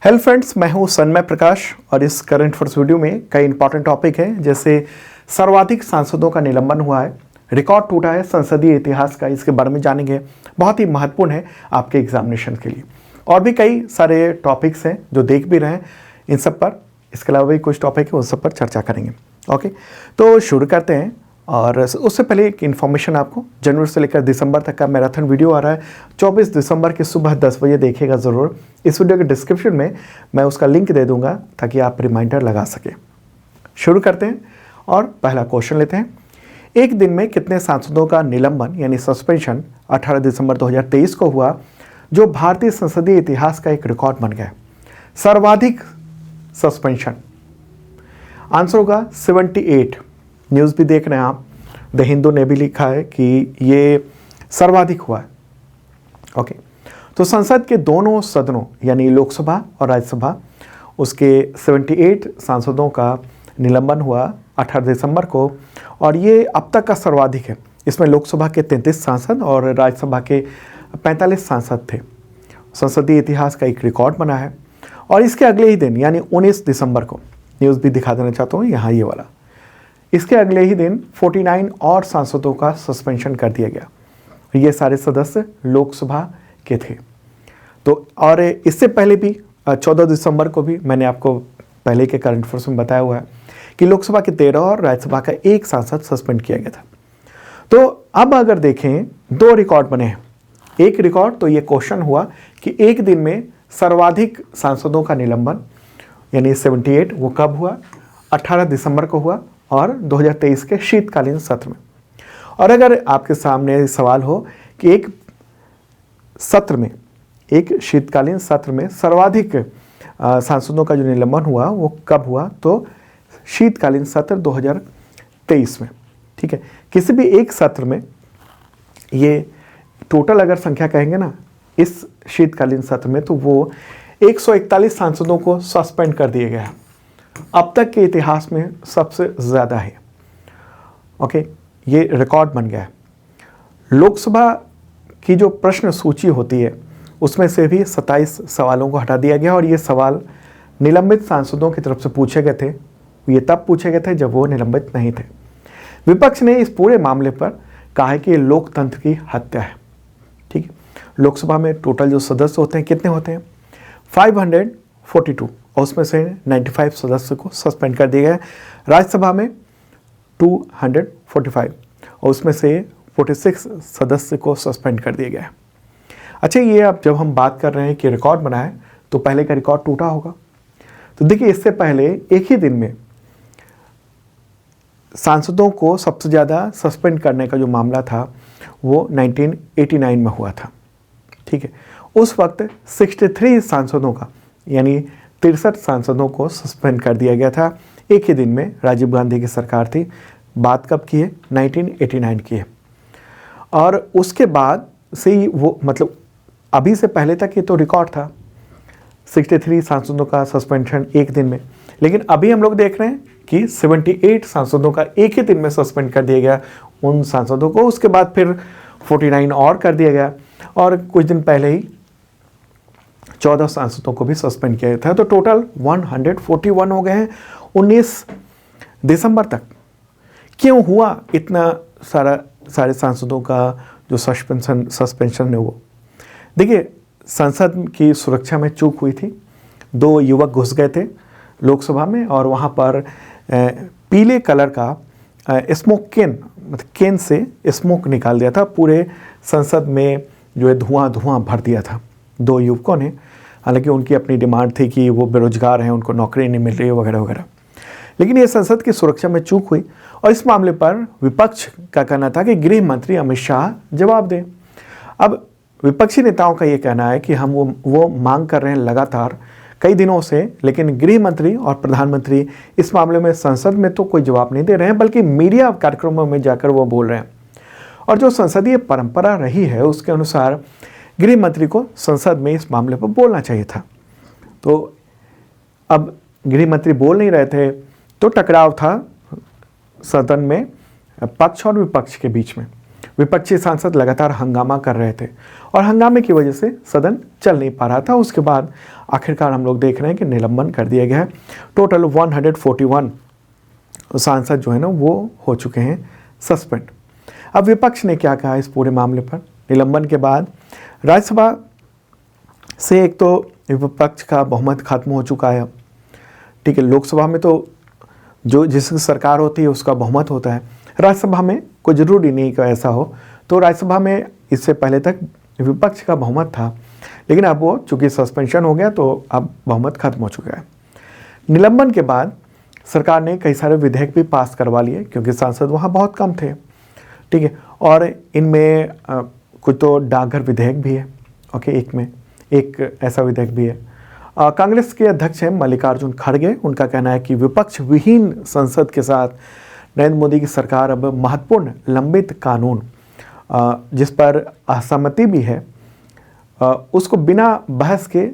Hello friends, मैं हूं सन्मय प्रकाश और इस करंट अफेयर्स वीडियो में कई इंपॉर्टेंट टॉपिक हैं। जैसे सर्वाधिक सांसदों का निलंबन हुआ है, रिकॉर्ड टूटा है संसदीय इतिहास का, इसके बारे में जानेंगे। बहुत ही महत्वपूर्ण है आपके एग्जामिनेशन के लिए। और भी कई सारे टॉपिक्स हैं जो देख भी रहे हैं, इन सब पर, इसके अलावा भी कुछ टॉपिक है उन सब पर चर्चा करेंगे। ओके, तो शुरू करते हैं। और उससे पहले एक इन्फॉर्मेशन, आपको जनवरी से लेकर दिसंबर तक का मैराथन वीडियो आ रहा है। 24 दिसंबर की सुबह 10 बजे देखिएगा ज़रूर। इस वीडियो के डिस्क्रिप्शन में मैं उसका लिंक दे दूंगा ताकि आप रिमाइंडर लगा सकें। शुरू करते हैं और पहला क्वेश्चन लेते हैं। एक दिन में कितने सांसदों का निलंबन यानी सस्पेंशन 18 दिसंबर 2023 को हुआ, जो भारतीय संसदीय इतिहास का एक रिकॉर्ड बन गया? सर्वाधिक सस्पेंशन आंसर होगा 78। न्यूज़ भी देख रहे हैं आप, द हिंदू ने भी लिखा है कि ये सर्वाधिक हुआ है। ओके, तो संसद के दोनों सदनों यानी लोकसभा और राज्यसभा, उसके 78 सांसदों का निलंबन हुआ 18 दिसंबर को, और ये अब तक का सर्वाधिक है। इसमें लोकसभा के 33 सांसद और राज्यसभा के 45 सांसद थे। संसदीय इतिहास का एक रिकॉर्ड बना है। और इसके अगले ही दिन यानी 19 दिसंबर को, न्यूज़ भी दिखा देना चाहता हूँ यहाँ, ये वाला, इसके अगले ही दिन 49 और सांसदों का सस्पेंशन कर दिया गया। ये सारे सदस्य लोकसभा के थे। तो और इससे पहले भी 14 दिसंबर को भी मैंने आपको पहले के करंट अफेयर्स में बताया हुआ है कि लोकसभा के 13 और राज्यसभा का 1 सांसद सस्पेंड किया गया था। तो अब अगर देखें, 2 रिकॉर्ड बने हैं। एक रिकॉर्ड तो ये क्वेश्चन हुआ कि एक दिन में सर्वाधिक सांसदों का निलंबन यानी 78, वो कब हुआ? 18 दिसंबर को हुआ और 2023 के शीतकालीन सत्र में। और अगर आपके सामने सवाल हो कि एक सत्र में, एक शीतकालीन सत्र में सर्वाधिक सांसदों का जो निलंबन हुआ वो कब हुआ, तो शीतकालीन सत्र 2023 में। ठीक है, किसी भी एक सत्र में, ये टोटल अगर संख्या कहेंगे ना इस शीतकालीन सत्र में, तो वो 141 सांसदों को सस्पेंड कर दिया गया है। अब तक के इतिहास में सबसे ज़्यादा है। ओके, ये रिकॉर्ड बन गया है। लोकसभा की जो प्रश्न सूची होती है उसमें से भी 27 सवालों को हटा दिया गया, और ये सवाल निलंबित सांसदों की तरफ से पूछे गए थे। ये तब पूछे गए थे जब वो निलंबित नहीं थे। विपक्ष ने इस पूरे मामले पर कहा है कि ये लोकतंत्र की हत्या है। ठीक है, लोकसभा में टोटल जो सदस्य होते हैं कितने होते हैं? 542, और उसमें से 95 सदस्य को सस्पेंड कर दिया गया। राज्यसभा में 245, और उसमें से 46 सदस्य को सस्पेंड कर दिया गया है। अच्छा, ये अब जब हम बात कर रहे हैं कि रिकॉर्ड बना है, तो पहले का रिकॉर्ड टूटा होगा। तो देखिए, इससे पहले एक ही दिन में सांसदों को सबसे ज़्यादा सस्पेंड करने का जो मामला था वो 1989 में हुआ था। ठीक है, उस वक्त 63 सांसदों का यानी 63 सांसदों को सस्पेंड कर दिया गया था एक ही दिन में। राजीव गांधी की सरकार थी। बात कब की है? 1989 की है। और उसके बाद से ही वो, मतलब अभी से पहले तक ये तो रिकॉर्ड था 63 सांसदों का सस्पेंशन एक दिन में। लेकिन अभी हम लोग देख रहे हैं कि 78 सांसदों का एक ही दिन में सस्पेंड कर दिया गया उन सांसदों को। उसके बाद फिर 49 और कर दिया गया, और कुछ दिन पहले ही 14 सांसदों को भी सस्पेंड किया था। तो टोटल 141 हो गए हैं 19 दिसंबर तक। क्यों हुआ इतना सारे सांसदों का जो सस्पेंशन है वो? देखिए, संसद की सुरक्षा में चूक हुई थी। 2 युवक घुस गए थे लोकसभा में, और वहाँ पर पीले कलर का स्मोक केन, मतलब केन से स्मोक निकाल दिया था। पूरे संसद में जो है धुआं भर दिया था 2 युवकों ने। हालांकि उनकी अपनी डिमांड थी कि वो बेरोजगार हैं, उनको नौकरी नहीं मिल रही है वगैरह वगैरह। लेकिन ये संसद की सुरक्षा में चूक हुई, और इस मामले पर विपक्ष का कहना था कि गृह मंत्री अमित शाह जवाब दें। अब विपक्षी नेताओं का ये कहना है कि हम वो मांग कर रहे हैं लगातार कई दिनों से, लेकिन गृह मंत्री और प्रधानमंत्री इस मामले में संसद में तो कोई जवाब नहीं दे रहे हैं, बल्कि मीडिया कार्यक्रमों में जाकर वो बोल रहे हैं। और जो संसदीय परंपरा रही है उसके अनुसार गृह मंत्री को संसद में इस मामले पर बोलना चाहिए था। तो अब गृह मंत्री बोल नहीं रहे थे, तो टकराव था सदन में पक्ष और विपक्ष के बीच में। विपक्षी सांसद लगातार हंगामा कर रहे थे और हंगामे की वजह से सदन चल नहीं पा रहा था। उसके बाद आखिरकार हम लोग देख रहे हैं कि निलंबन कर दिया गया है। टोटल 141 सांसद जो है ना वो हो चुके हैं सस्पेंड। अब विपक्ष ने क्या कहा इस पूरे मामले पर? निलंबन के बाद राज्यसभा से एक तो विपक्ष का बहुमत खत्म हो चुका है। ठीक है, लोकसभा में तो जो जिसकी सरकार होती है उसका बहुमत होता है, राज्यसभा में कोई जरूरी नहीं कि ऐसा हो। तो राज्यसभा में इससे पहले तक विपक्ष का बहुमत था, लेकिन अब वो चूंकि सस्पेंशन हो गया तो अब बहुमत खत्म हो चुका है। निलंबन के बाद सरकार ने कई सारे विधेयक भी पास करवा लिए क्योंकि सांसद वहाँ बहुत कम थे। ठीक है, और इनमें कुछ तो डाकघर विधेयक भी है। ओके, एक ऐसा विधेयक भी है। कांग्रेस के अध्यक्ष हैं मल्लिकार्जुन खड़गे। उनका कहना है कि विपक्ष विहीन संसद के साथ नरेंद्र मोदी की सरकार अब महत्वपूर्ण लंबित कानून जिस पर असहमति भी है उसको बिना बहस के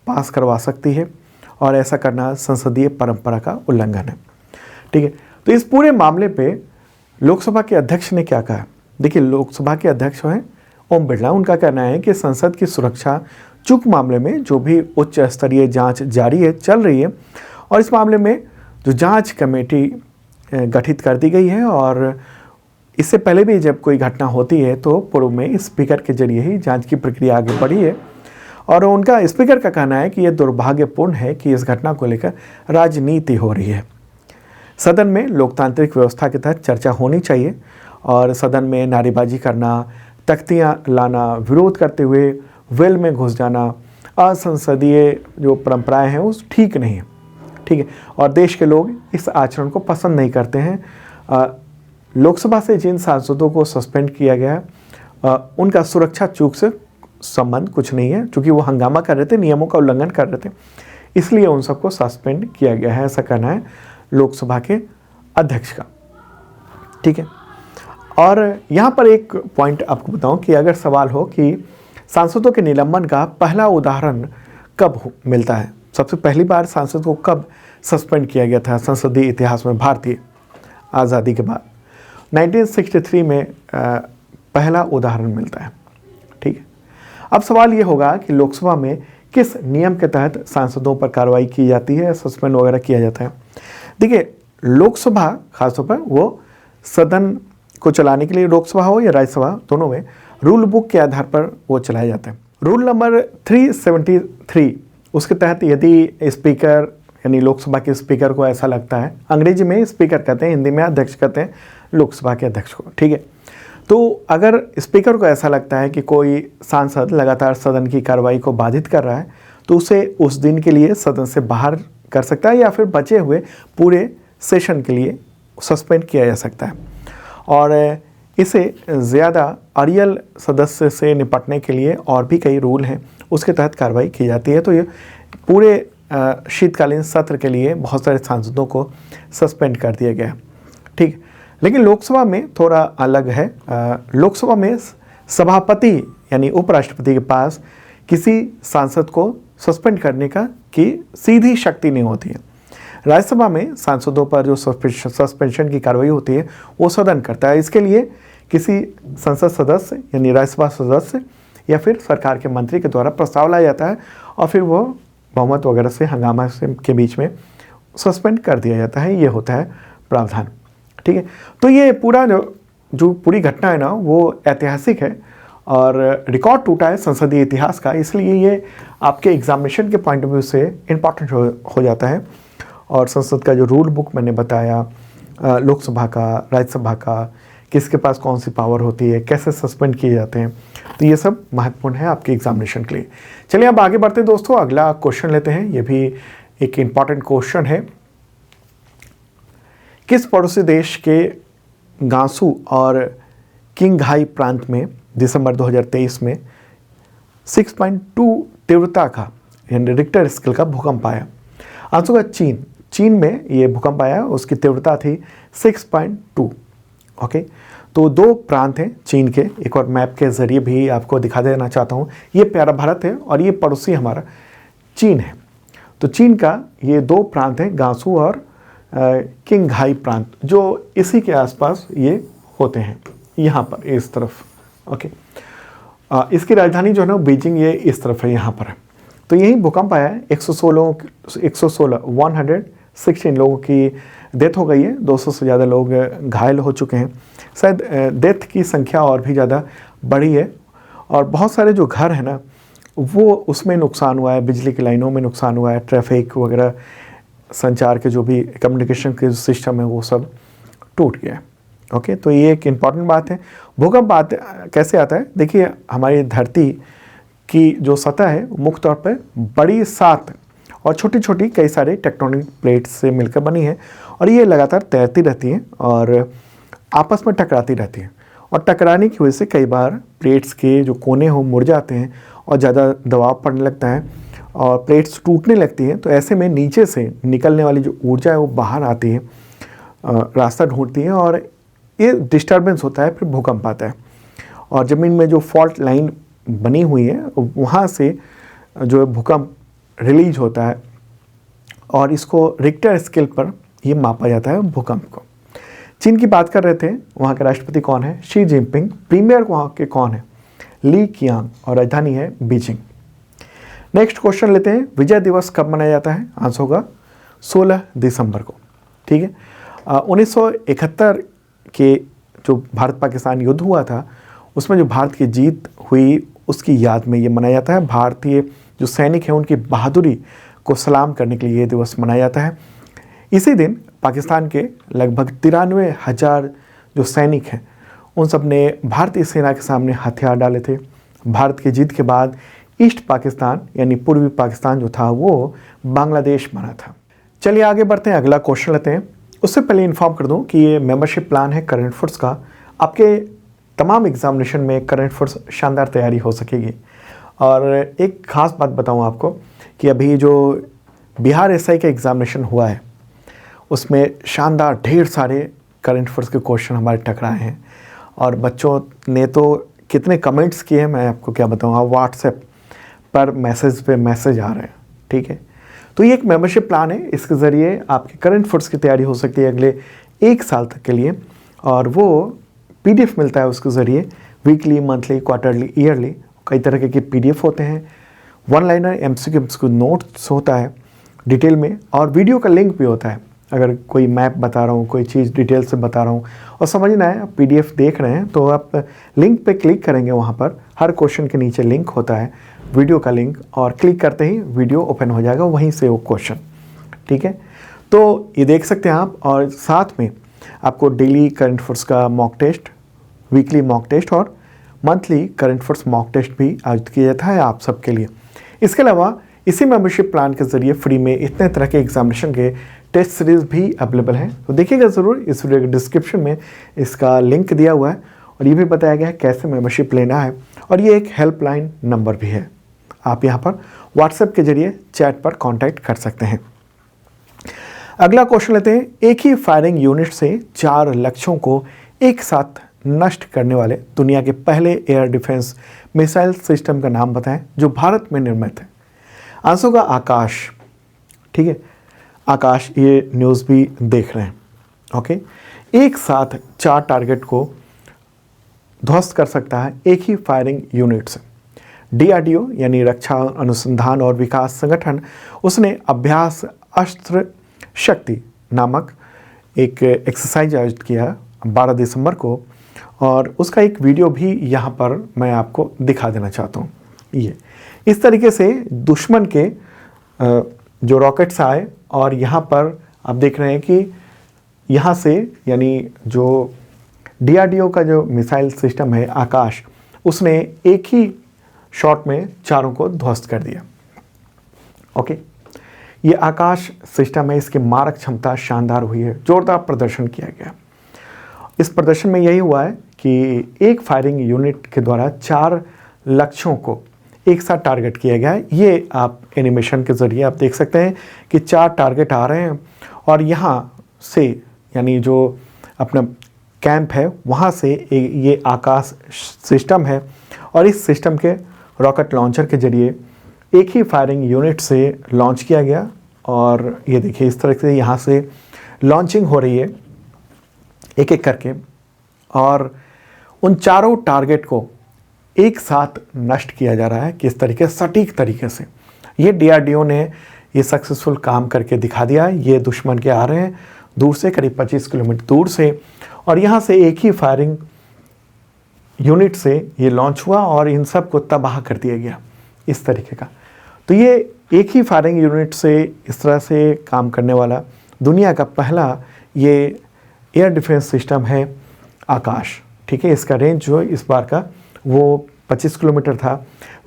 पास करवा सकती है और ऐसा करना संसदीय परंपरा का उल्लंघन है। ठीक है, तो इस पूरे मामले पे लोकसभा के अध्यक्ष ने क्या कहा? देखिए, लोकसभा के अध्यक्ष हैं ओम बिरला। उनका कहना है कि संसद की सुरक्षा चूक मामले में जो भी उच्च स्तरीय जांच जारी है, चल रही है, और इस मामले में जो जांच कमेटी गठित कर दी गई है और इससे पहले भी जब कोई घटना होती है तो पूर्व में स्पीकर के जरिए ही जांच की प्रक्रिया आगे बढ़ी है। और उनका स्पीकर का कहना है कि यह दुर्भाग्यपूर्ण है कि इस घटना को लेकर राजनीति हो रही है। सदन में लोकतांत्रिक व्यवस्था के तहत चर्चा होनी चाहिए और सदन में नारेबाजी करना, तख्तियां लाना, विरोध करते हुए वेल में घुस जाना, असंसदीय जो परंपराएं हैं उस ठीक नहीं है। ठीक है, और देश के लोग इस आचरण को पसंद नहीं करते हैं। लोकसभा से जिन सांसदों को सस्पेंड किया गया है उनका सुरक्षा चूक से संबंध कुछ नहीं है, क्योंकि वो हंगामा कर रहे थे, नियमों का उल्लंघन कर रहे थे, इसलिए उन सबको सस्पेंड किया गया है, ऐसा कहना है लोकसभा के अध्यक्ष का। ठीक है, और यहाँ पर एक पॉइंट आपको बताऊं कि अगर सवाल हो कि सांसदों के निलंबन का पहला उदाहरण कब मिलता है, सबसे पहली बार सांसद को कब सस्पेंड किया गया था संसदीय इतिहास में भारतीय आज़ादी के बाद? 1963 में पहला उदाहरण मिलता है। ठीक है, अब सवाल ये होगा कि लोकसभा में किस नियम के तहत सांसदों पर कार्रवाई की जाती है, सस्पेंड वगैरह किया जाता है? देखिए, लोकसभा खासतौर पर वो सदन को चलाने के लिए, लोकसभा हो या राज्यसभा दोनों में, रूल बुक के आधार पर वो चलाए जाते हैं। रूल नंबर 373 उसके तहत यदि स्पीकर यानी लोकसभा के स्पीकर को ऐसा लगता है, अंग्रेजी में स्पीकर कहते हैं, हिंदी में अध्यक्ष कहते हैं लोकसभा के अध्यक्ष को। ठीक है, तो अगर स्पीकर को ऐसा लगता है कि कोई सांसद लगातार सदन की कार्रवाई को बाधित कर रहा है तो उसे उस दिन के लिए सदन से बाहर कर सकता है या फिर बचे हुए पूरे सेशन के लिए सस्पेंड किया जा सकता है। और इसे ज़्यादा अड़ियल सदस्य से निपटने के लिए और भी कई रूल हैं, उसके तहत कार्रवाई की जाती है। तो ये पूरे शीतकालीन सत्र के लिए बहुत सारे सांसदों को सस्पेंड कर दिया गया। ठीक, लेकिन लोकसभा में थोड़ा अलग है। लोकसभा में सभापति यानी उपराष्ट्रपति के पास किसी सांसद को सस्पेंड करने की सीधी शक्ति नहीं होती है। राज्यसभा में सांसदों पर जो सस्पेंशन की कार्रवाई होती है वो सदन करता है। इसके लिए किसी संसद सदस्य यानी राज्यसभा सदस्य या फिर सरकार के मंत्री के द्वारा प्रस्ताव लाया जाता है और फिर वो बहुमत वगैरह से हंगामा के बीच में सस्पेंड कर दिया जाता है। ये होता है प्रावधान। ठीक है, तो ये पूरा जो पूरी घटना है ना वो ऐतिहासिक है और रिकॉर्ड टूटा है संसदीय इतिहास का, इसलिए ये आपके एग्जामिनेशन के पॉइंट ऑफ व्यू से इम्पॉर्टेंट हो जाता है। और संसद का जो रूल बुक मैंने बताया, लोकसभा का, राज्यसभा का, किसके पास कौन सी पावर होती है, कैसे सस्पेंड किए जाते हैं, तो ये सब महत्वपूर्ण है आपके एग्जामिनेशन के लिए। चलिए अब आगे बढ़ते हैं दोस्तों, अगला क्वेश्चन लेते हैं। ये भी एक इम्पॉर्टेंट क्वेश्चन है। किस पड़ोसी देश के गांसू और किंगघाई प्रांत में दिसंबर 2023 में 6.2 तीव्रता का यानी रिक्टर स्केल का भूकंप आया? आंसर का चीन में ये भूकंप आया, उसकी तीव्रता थी 6.2। ओके, तो दो प्रांत हैं चीन के, एक और मैप के जरिए भी आपको दिखा देना चाहता हूँ। ये प्यारा भारत है और ये पड़ोसी हमारा चीन है। तो चीन का ये दो प्रांत हैं, गांसू और किंगघाई प्रांत, जो इसी के आसपास ये होते हैं। यहाँ पर इस तरफ। ओके, इसकी राजधानी जो है ना बीजिंग, ये इस तरफ है, यहाँ पर है। तो यही भूकंप आया है। 116 लोगों की डेथ हो गई है, 200 से ज़्यादा लोग घायल हो चुके हैं। शायद डेथ की संख्या और भी ज़्यादा बढ़ी है। और बहुत सारे जो घर हैं ना वो उसमें नुकसान हुआ है, बिजली की लाइनों में नुकसान हुआ है, ट्रैफिक वगैरह, संचार के जो भी कम्युनिकेशन के जो सिस्टम है वो सब टूट गया है। ओके, तो ये एक इम्पॉर्टेंट बात है। भूकंप कैसे आता है? देखिए, हमारी धरती की जो सतह है मुख्य तौर पर बड़ी 7 और छोटी छोटी कई सारे टेक्टोनिक प्लेट्स से मिलकर बनी है, और ये लगातार तैरती रहती हैं और आपस में टकराती रहती हैं। और टकराने की वजह से कई बार प्लेट्स के जो कोने हो मुड़ जाते हैं और ज़्यादा दबाव पड़ने लगता है और प्लेट्स टूटने लगती हैं। तो ऐसे में नीचे से निकलने वाली जो ऊर्जा है वो बाहर आती है, रास्ता ढूंढती है, और ये डिस्टर्बेंस होता है, फिर भूकंप आता है। और ज़मीन में जो फॉल्ट लाइन बनी हुई है वहाँ से जो है भूकंप रिलीज होता है, और इसको रिक्टर स्केल पर ये मापा जाता है भूकंप को। चीन की बात कर रहे थे, वहाँ के राष्ट्रपति कौन है? Xi Jinping. प्रीमियर वहाँ के कौन है? ली कियांग, और राजधानी है बीजिंग। नेक्स्ट क्वेश्चन लेते हैं, विजय दिवस कब मनाया जाता है? आंसर होगा 16 दिसंबर को। ठीक है, 1971 के जो भारत पाकिस्तान युद्ध हुआ था उसमें जो भारत की जीत हुई उसकी याद में ये मनाया जाता है। भारतीय जो सैनिक हैं उनकी बहादुरी को सलाम करने के लिए ये दिवस मनाया जाता है। इसी दिन पाकिस्तान के लगभग 93,000 जो सैनिक हैं उन सब ने भारतीय सेना के सामने हथियार डाले थे। भारत की जीत के बाद ईस्ट पाकिस्तान यानी पूर्वी पाकिस्तान जो था वो बांग्लादेश बना था। चलिए आगे बढ़ते हैं, अगला क्वेश्चन लेते हैं। उससे पहले इन्फॉर्म कर दूं कि ये मेंबरशिप प्लान है करंट अफेयर्स का। आपके तमाम एग्जामिनेशन में करंट अफेयर्स शानदार तैयारी हो सकेगी। और एक ख़ास बात बताऊं आपको कि अभी जो बिहार एसआई का एग्ज़ामिनेशन हुआ है उसमें शानदार ढेर सारे करंट अफेयर्स के क्वेश्चन हमारे टकराए हैं, और बच्चों ने तो कितने कमेंट्स किए हैं मैं आपको क्या बताऊँ। व्हाट्सएप पर मैसेज पे मैसेज आ रहे हैं। ठीक है, तो ये एक मेंबरशिप प्लान है, इसके ज़रिए आपके करंट अफेयर्स की तैयारी हो सकती है अगले 1 साल तक के लिए। और वो PDF मिलता है उसके ज़रिए, वीकली, मंथली, क्वार्टरली, ईयरली, कई तरह के PDF होते हैं। 1 लाइनर MCQ नोट्स होता है डिटेल में, और वीडियो का लिंक भी होता है। अगर कोई मैप बता रहा हूँ, कोई चीज़ डिटेल से बता रहा हूँ और समझना है, आप PDF देख रहे हैं तो आप लिंक पे क्लिक करेंगे, वहाँ पर हर क्वेश्चन के नीचे लिंक होता है, वीडियो का लिंक, और क्लिक करते ही वीडियो ओपन हो जाएगा, वहीं से वो क्वेश्चन। ठीक है, तो ये देख सकते हैं आप। और साथ में आपको डेली करंट अफेयर्स का mock test, weekly mock test और monthly current affairs mock test भी आयोजित किया जाता है आप सबके लिए। इसके अलावा इसी मेंबरशिप प्लान के ज़रिए फ्री में इतने तरह के एग्जामिनेशन के टेस्ट सीरीज़ भी अवेलेबल हैं, तो देखिएगा ज़रूर। इस वीडियो के डिस्क्रिप्शन में इसका लिंक दिया हुआ है, और ये भी बताया गया है कैसे मेंबरशिप लेना है, और ये एक हेल्पलाइन नंबर भी है। आप यहाँ पर व्हाट्सएप के जरिए चैट पर कांटेक्ट कर सकते हैं। अगला क्वेश्चन लेते हैं, एक ही फायरिंग यूनिट से 4 लक्ष्यों को एक साथ नष्ट करने वाले दुनिया के पहले एयर डिफेंस मिसाइल सिस्टम का नाम बताएं जो भारत में निर्मित है। आंसर होगा आकाश। ठीक है, आकाश ये न्यूज़ भी देख रहे हैं। ओके, एक साथ 4 टारगेट को ध्वस्त कर सकता है एक ही फायरिंग यूनिट से। DRDO यानी रक्षा अनुसंधान और विकास संगठन, उसने अभ्यास अस्त्र शक्ति नामक एक एक्सरसाइज आयोजित किया 12 दिसंबर को, और उसका एक वीडियो भी यहाँ पर मैं आपको दिखा देना चाहता हूँ। ये इस तरीके से दुश्मन के जो रॉकेट्स आए, और यहाँ पर आप देख रहे हैं कि यहाँ से यानी जो DRDO का जो मिसाइल सिस्टम है आकाश, उसने एक ही शॉट में 4 को ध्वस्त कर दिया। ओके, ये आकाश सिस्टम है, इसकी मारक क्षमता शानदार हुई है, जोरदार प्रदर्शन किया गया। इस प्रदर्शन में यही हुआ है कि एक फायरिंग यूनिट के द्वारा 4 लक्ष्यों को एक साथ टारगेट किया गया है। ये आप एनिमेशन के ज़रिए आप देख सकते हैं कि 4 टारगेट आ रहे हैं, और यहाँ से यानी जो अपना कैंप है वहाँ से ये आकाश सिस्टम है, और इस सिस्टम के रॉकेट लॉन्चर के ज़रिए एक ही फायरिंग यूनिट से लॉन्च किया गया। और ये देखिए इस तरह से यहाँ से लॉन्चिंग हो रही है एक एक करके, और उन चारों टारगेट को एक साथ नष्ट किया जा रहा है, किस तरीके, सटीक तरीके से। ये DRDO ने ये सक्सेसफुल काम करके दिखा दिया है। ये दुश्मन के आ रहे हैं दूर से, करीब 25 किलोमीटर दूर से, और यहाँ से एक ही फायरिंग यूनिट से ये लॉन्च हुआ और इन सब को तबाह कर दिया गया इस तरीके का। तो ये एक ही फायरिंग यूनिट से इस तरह से काम करने वाला दुनिया का पहला ये एयर डिफेंस सिस्टम है आकाश। ठीक है, इसका रेंज जो है इस बार का वो 25 किलोमीटर था,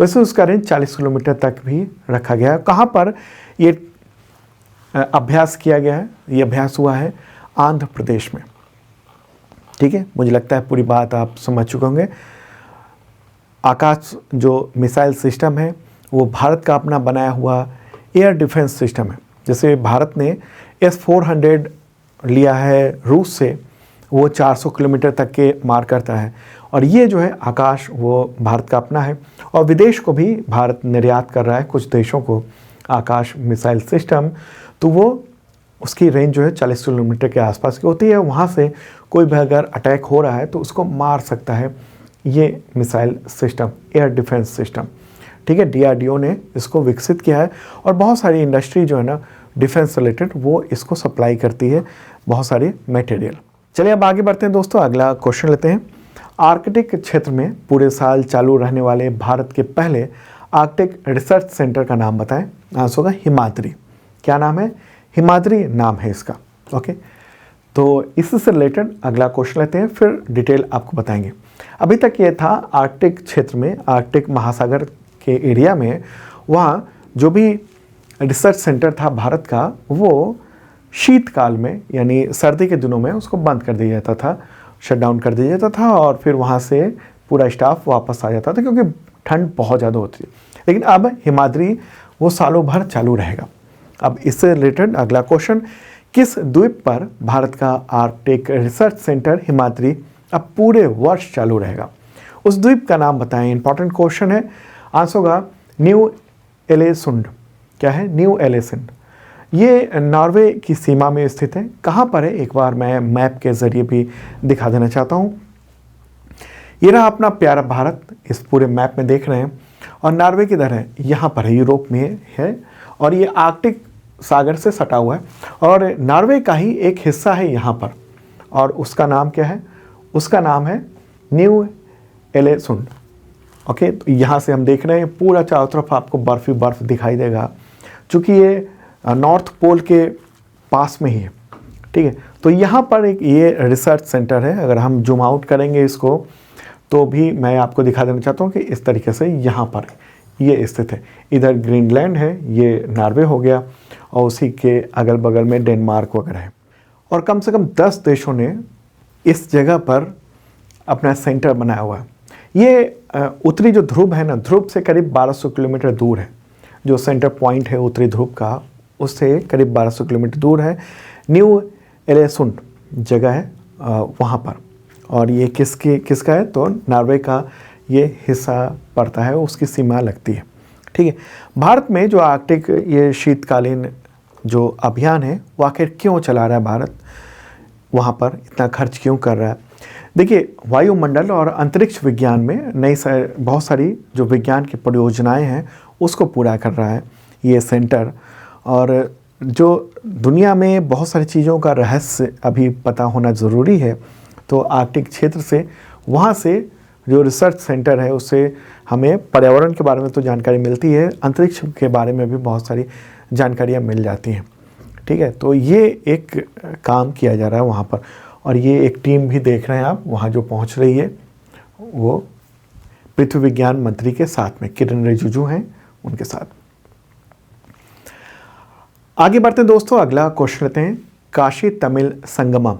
वैसे उसका रेंज 40 किलोमीटर तक भी रखा गया है। कहाँ पर ये अभ्यास किया गया है? ये अभ्यास हुआ है आंध्र प्रदेश में। ठीक है, मुझे लगता है पूरी बात आप समझ चुके होंगे। आकाश जो मिसाइल सिस्टम है वो भारत का अपना बनाया हुआ एयर डिफेंस सिस्टम है। जैसे भारत ने S-400 लिया है रूस से, वो 400 किलोमीटर तक के मार करता है, और ये जो है आकाश वो भारत का अपना है, और विदेश को भी भारत निर्यात कर रहा है कुछ देशों को आकाश मिसाइल सिस्टम। तो वो उसकी रेंज जो है 40 किलोमीटर के आसपास की होती है। वहाँ से कोई भी अगर अटैक हो रहा है तो उसको मार सकता है ये missile system, air defence system. ठीक है, DRDO ने इसको विकसित किया है, और बहुत सारी इंडस्ट्री जो है ना डिफेंस रिलेटेड वो इसको सप्लाई करती है, बहुत सारे मटेरियल। चलिए अब आगे बढ़ते हैं दोस्तों, अगला क्वेश्चन लेते हैं। आर्कटिक क्षेत्र में पूरे साल चालू रहने वाले भारत के पहले आर्कटिक रिसर्च सेंटर का नाम बताएं। आंसर होगा हिमाद्री। क्या नाम है? हिमाद्री नाम है इसका। ओके, तो इससे रिलेटेड अगला क्वेश्चन लेते हैं, फिर डिटेल आपको बताएंगे। अभी तक ये था आर्कटिक क्षेत्र में, आर्कटिक महासागर के एरिया में, वहाँ जो भी रिसर्च सेंटर था भारत का वो शीतकाल में यानी सर्दी के दिनों में उसको बंद कर दिया जाता था, शट डाउन कर दिया जाता था, और फिर वहाँ से पूरा स्टाफ वापस आ जाता था क्योंकि ठंड बहुत ज़्यादा होती है। लेकिन अब हिमाद्री वो सालों भर चालू रहेगा। अब इससे रिलेटेड अगला क्वेश्चन, किस द्वीप पर भारत का आर्कटिक रिसर्च सेंटर हिमाद्री अब पूरे वर्ष चालू रहेगा? उस द्वीप का नाम बताएं। इंपॉर्टेंट क्वेश्चन है। आंसर होगा न्यू एलेसुंड। क्या है? न्यू एलेसुंड। ये नॉर्वे की सीमा में स्थित है। कहाँ पर है एक बार मैं मैप के ज़रिए भी दिखा देना चाहता हूँ। ये रहा अपना प्यारा भारत, इस पूरे मैप में देख रहे हैं, और नॉर्वे किधर है? यहाँ पर है, यूरोप में है, और ये आर्कटिक सागर से सटा हुआ है, और नॉर्वे का ही एक हिस्सा है यहाँ पर, और उसका नाम क्या है? उसका नाम है न्यू एलेसुंड। ओके, तो यहाँ से हम देख रहे हैं पूरा चारों तरफ आपको बर्फ ही बर्फ दिखाई देगा, चूँकि ये नॉर्थ पोल के पास में ही है। ठीक है, तो यहाँ पर एक ये रिसर्च सेंटर है। अगर हम जूम आउट करेंगे इसको तो भी मैं आपको दिखा देना चाहता हूँ कि इस तरीके से यहाँ पर ये स्थित है। इधर ग्रीनलैंड है, ये नॉर्वे हो गया, और उसी के अगल बगल में डेनमार्क वगैरह है, और कम से कम 10 देशों ने इस जगह पर अपना सेंटर बनाया हुआ है। ये उत्तरी जो ध्रुव है ना, ध्रुव से करीब 1200 किलोमीटर दूर है। जो सेंटर पॉइंट है उत्तरी ध्रुव का, उससे करीब 1200 किलोमीटर दूर है। न्यू एलेसुंड जगह है वहाँ पर, और ये किसका है? तो नॉर्वे का ये हिस्सा पड़ता है, उसकी सीमा लगती है। ठीक है, भारत में जो आर्कटिक ये शीतकालीन जो अभियान है वो आखिर क्यों चला रहा है भारत? वहाँ पर इतना खर्च क्यों कर रहा है? देखिए, वायुमंडल और अंतरिक्ष विज्ञान में बहुत सारी जो विज्ञान की परियोजनाएं हैं उसको पूरा कर रहा है ये सेंटर, और जो दुनिया में बहुत सारी चीज़ों का रहस्य अभी पता होना ज़रूरी है, तो आर्कटिक क्षेत्र से वहाँ से जो रिसर्च सेंटर है उससे हमें पर्यावरण के बारे में तो जानकारी मिलती है, अंतरिक्ष के बारे में भी बहुत सारी जानकारियाँ मिल जाती हैं। ठीक है, तो ये एक काम किया जा रहा है वहाँ पर, और ये एक टीम भी देख रहे हैं आप वहाँ जो पहुँच रही है, वो पृथ्वी विज्ञान मंत्री के साथ में किरण रिजिजू हैं उनके साथ। आगे बढ़ते हैं दोस्तों, अगला क्वेश्चन लेते हैं। काशी तमिल संगमम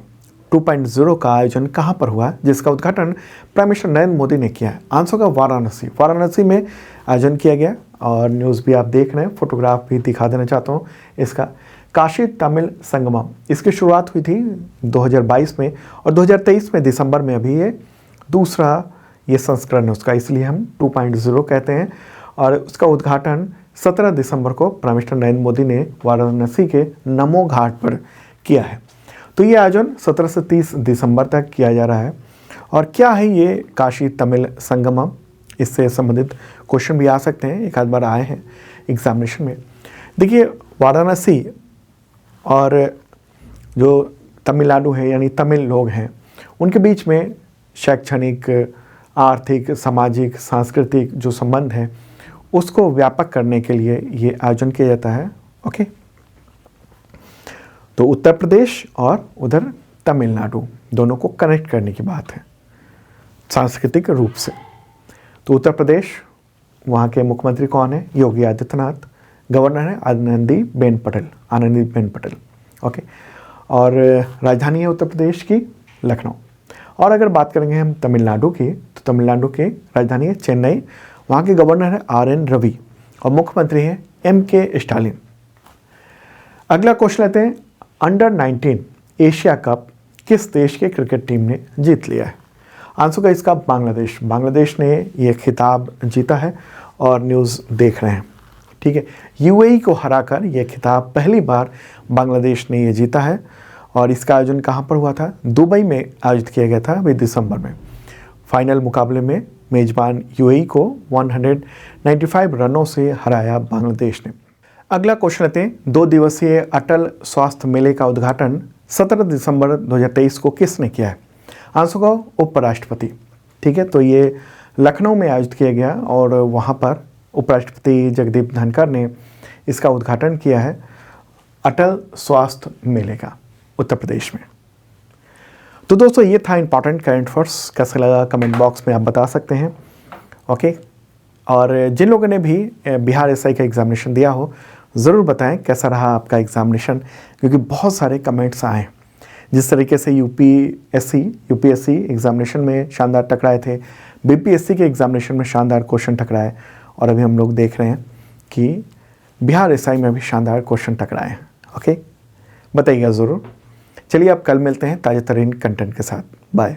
2.0 का आयोजन कहाँ पर हुआ जिसका उद्घाटन प्राइम मिनिस्टर नरेंद्र मोदी ने किया है? आंसर का वाराणसी में आयोजन किया गया, और न्यूज़ भी आप देख रहे हैं, फोटोग्राफ भी दिखा देना चाहता हूँ इसका। काशी तमिल संगमम, इसकी शुरुआत हुई थी 2022 में, और 2023 में दिसंबर में अभी ये दूसरा ये संस्करण है उसका, इसलिए हम 2.0 कहते हैं। और उसका उद्घाटन 17 दिसंबर को प्राइम मिनिस्टर नरेंद्र मोदी ने वाराणसी के नमो घाट पर किया है। तो ये आयोजन 17 से 30 दिसंबर तक किया जा रहा है, और क्या है ये काशी तमिल संगमम, इससे संबंधित क्वेश्चन भी आ सकते हैं, एक आध बार आए हैं एग्जामिनेशन में। देखिए वाराणसी और जो तमिलनाडु है यानी तमिल लोग हैं, उनके बीच में शैक्षणिक, आर्थिक, सामाजिक, सांस्कृतिक जो संबंध है उसको व्यापक करने के लिए ये आयोजन किया जाता है। ओके, तो उत्तर प्रदेश और उधर तमिलनाडु दोनों को कनेक्ट करने की बात है सांस्कृतिक रूप से। तो उत्तर प्रदेश, वहाँ के मुख्यमंत्री कौन है? योगी आदित्यनाथ। गवर्नर है आनंदीबेन पटेल। ओके, और राजधानी है उत्तर प्रदेश की लखनऊ। और अगर बात करेंगे हम तमिलनाडु की, तो तमिलनाडु की राजधानी है चेन्नई। वहाँ के गवर्नर है RN रवि और मुख्यमंत्री हैं MK स्टालिन। अगला क्वेश्चन लेते हैं, अंडर 19 एशिया कप किस देश के क्रिकेट टीम ने जीत लिया है? आंसर का इसका बांग्लादेश ने ये खिताब जीता है और न्यूज़ देख रहे हैं। ठीक है, UAE को हराकर यह खिताब पहली बार बांग्लादेश ने ये जीता है। और इसका आयोजन कहाँ पर हुआ था? दुबई में आयोजित किया गया था अभी दिसंबर में। फाइनल मुकाबले में मेज़बान UAE को 195 रनों से हराया बांग्लादेश ने। अगला क्वेश्चन लेते हैं, 2 दिवसीय अटल स्वास्थ्य मेले का उद्घाटन 17 दिसंबर 2023 को किसने किया है? आंसर का उपराष्ट्रपति। ठीक है, तो ये लखनऊ में आयोजित किया गया और वहाँ पर उपराष्ट्रपति जगदीप धनखड़ ने इसका उद्घाटन किया है, अटल स्वास्थ्य मेले का, उत्तर प्रदेश में। तो दोस्तों ये था इंपॉर्टेंट करंट अफेयर्स। कैसा लगा कमेंट बॉक्स में आप बता सकते हैं। ओके, और जिन लोगों ने भी बिहार SI का एग्जामिनेशन दिया हो ज़रूर बताएं कैसा रहा आपका एग्जामिनेशन, क्योंकि बहुत सारे कमेंट्स आए। जिस तरीके से UPSC एग्जामिनेशन में शानदार टकराए थे, BPSC के एग्जामिनेशन में शानदार क्वेश्चन टकराए, और अभी हम लोग देख रहे हैं कि बिहार SI में भी शानदार क्वेश्चन टकराए हैं। ओके, बताइएगा ज़रूर। चलिए अब कल मिलते हैं ताज़ा तरीन कंटेंट के साथ। बाय।